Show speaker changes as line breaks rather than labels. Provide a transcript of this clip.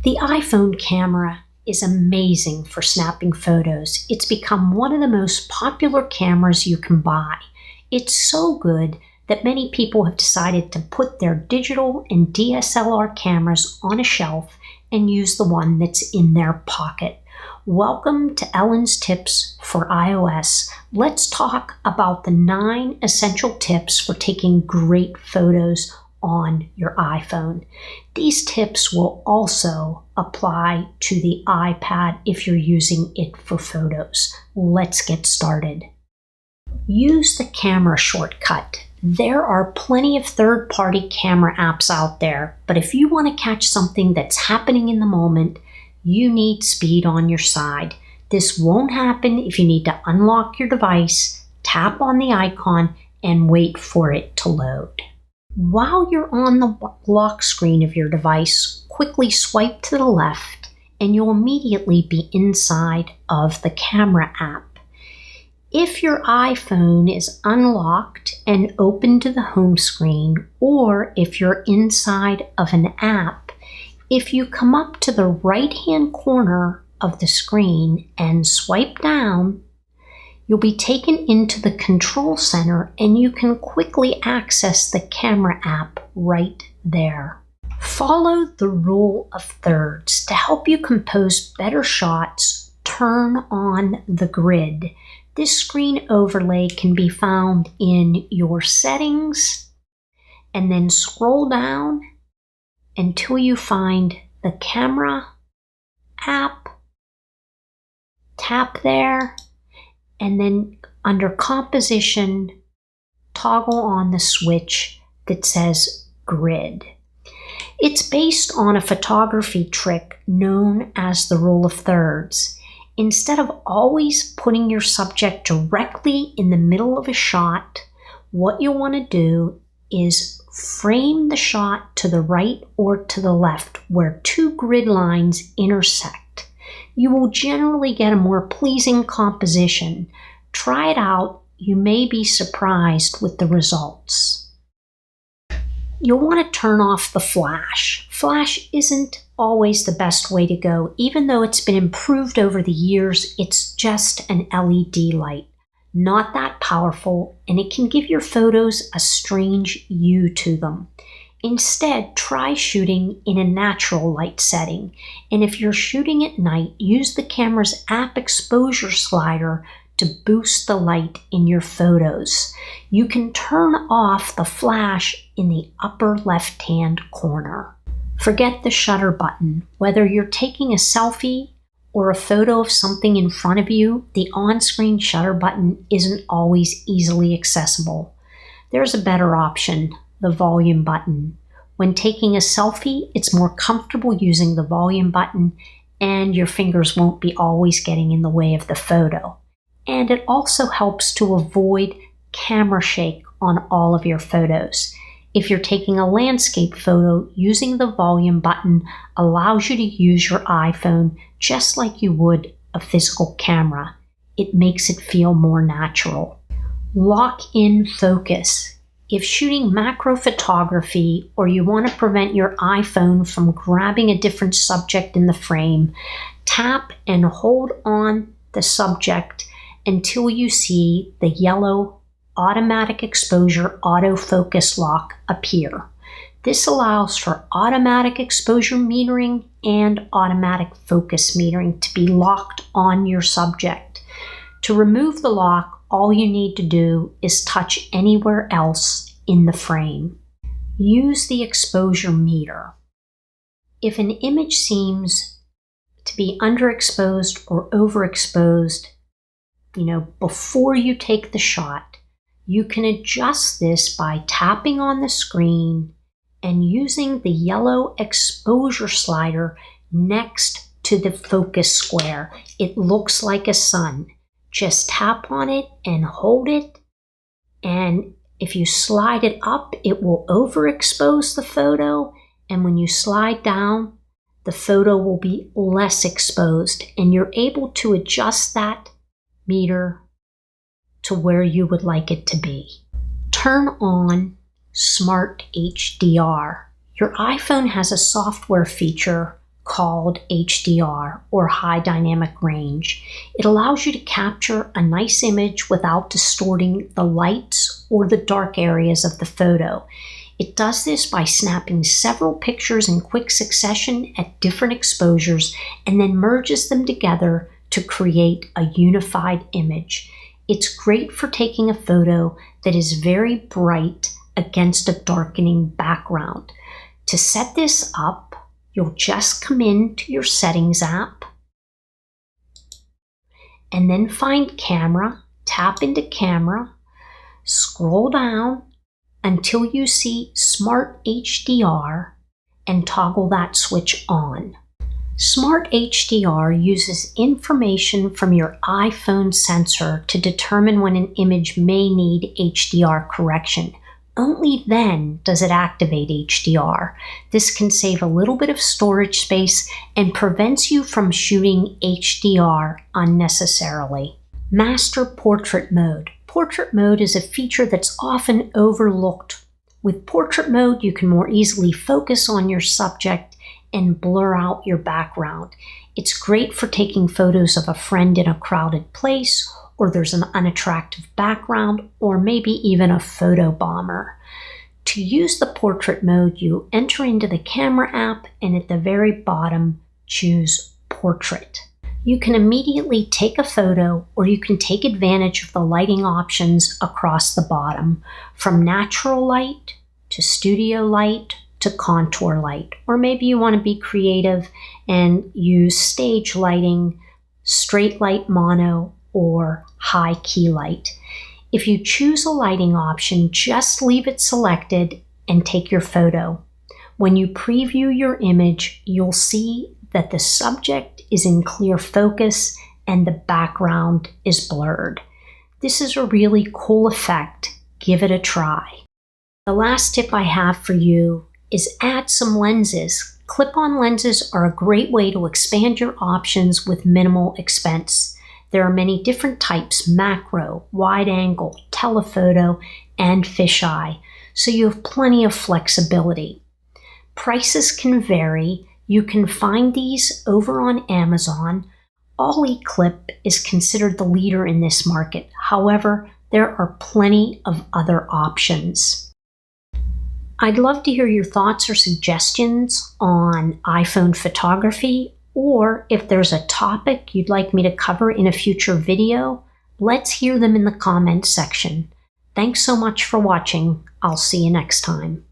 The iPhone camera is amazing for snapping photos. It's become one of the most popular cameras you can buy. It's so good that many people have decided to put their digital and DSLR cameras on a shelf and use the one that's in their pocket. Welcome to Ellen's Tips for iOS. Let's talk about the 9 essential tips for taking great photos on your iPhone. These tips will also apply to the iPad if you're using it for photos. Let's get started. Use the camera shortcut. There are plenty of third-party camera apps out there, but if you want to catch something that's happening in the moment, you need speed on your side. This won't happen if you need to unlock your device, tap on the icon, and wait for it to load. While you're on the lock screen of your device, quickly swipe to the left and you'll immediately be inside of the camera app. If your iPhone is unlocked and open to the home screen, or if you're inside of an app, if you come up to the right-hand corner of the screen and swipe down, you'll be taken into the control center and you can quickly access the camera app right there. Follow the rule of thirds. To help you compose better shots, turn on the grid. This screen overlay can be found in your settings and then scroll down until you find the camera app. Tap there. And then under composition, toggle on the switch that says grid. It's based on a photography trick known as the rule of thirds. Instead of always putting your subject directly in the middle of a shot, what you want to do is frame the shot to the right or to the left where two grid lines intersect. You will generally get a more pleasing composition. Try it out. You may be surprised with the results. You'll want to turn off the flash. Flash isn't always the best way to go. Even though it's been improved over the years, it's just an LED light. Not that powerful, and it can give your photos a strange hue to them. Instead, try shooting in a natural light setting. And if you're shooting at night, use the camera's app exposure slider to boost the light in your photos. You can turn off the flash in the upper left-hand corner. Forget the shutter button. Whether you're taking a selfie or a photo of something in front of you, the on-screen shutter button isn't always easily accessible. There's a better option. The volume button. When taking a selfie, it's more comfortable using the volume button and your fingers won't be always getting in the way of the photo. And it also helps to avoid camera shake on all of your photos. If you're taking a landscape photo, using the volume button allows you to use your iPhone just like you would a physical camera. It makes it feel more natural. Lock in focus. If shooting macro photography or you want to prevent your iPhone from grabbing a different subject in the frame, tap and hold on the subject until you see the yellow automatic exposure autofocus lock appear. This allows for automatic exposure metering and automatic focus metering to be locked on your subject. To remove the lock, all you need to do is touch anywhere else in the frame. Use the exposure meter. If an image seems to be underexposed or overexposed, before you take the shot, you can adjust this by tapping on the screen and using the yellow exposure slider next to the focus square. It looks like a sun. Just tap on it and hold it, and if you slide it up, it will overexpose the photo, and when you slide down, the photo will be less exposed, and you're able to adjust that meter to where you would like it to be. Turn on Smart HDR. Your iPhone has a software feature called HDR, or high dynamic range. It allows you to capture a nice image without distorting the lights or the dark areas of the photo. It does this by snapping several pictures in quick succession at different exposures and then merges them together to create a unified image. It's great for taking a photo that is very bright against a darkening background. To set this up, you'll just come into your Settings app and then find Camera, tap into Camera, scroll down until you see Smart HDR and toggle that switch on. Smart HDR uses information from your iPhone sensor to determine when an image may need HDR correction. Only then does it activate HDR. This can save a little bit of storage space and prevents you from shooting HDR unnecessarily. Master Portrait Mode. Portrait mode is a feature that's often overlooked. With portrait mode, you can more easily focus on your subject and blur out your background. It's great for taking photos of a friend in a crowded place, or there's an unattractive background, or maybe even a photo bomber. To use the portrait mode, you enter into the camera app and at the very bottom, choose Portrait. You can immediately take a photo, or you can take advantage of the lighting options across the bottom, from natural light to studio light to contour light. Or maybe you want to be creative and use stage lighting, straight light mono, or high key light. If you choose a lighting option, just leave it selected and take your photo. When you preview your image, you'll see that the subject is in clear focus and the background is blurred. This is a really cool effect. Give it a try. The last tip I have for you is add some lenses. Clip-on lenses are a great way to expand your options with minimal expense. There are many different types: macro, wide angle, telephoto, and fisheye, so you have plenty of flexibility. Prices can vary. You can find these over on Amazon. Ollieklip is considered the leader in this market. However, there are plenty of other options. I'd love to hear your thoughts or suggestions on iPhone photography, or if there's a topic you'd like me to cover in a future video, let's hear them in the comments section. Thanks so much for watching. I'll see you next time.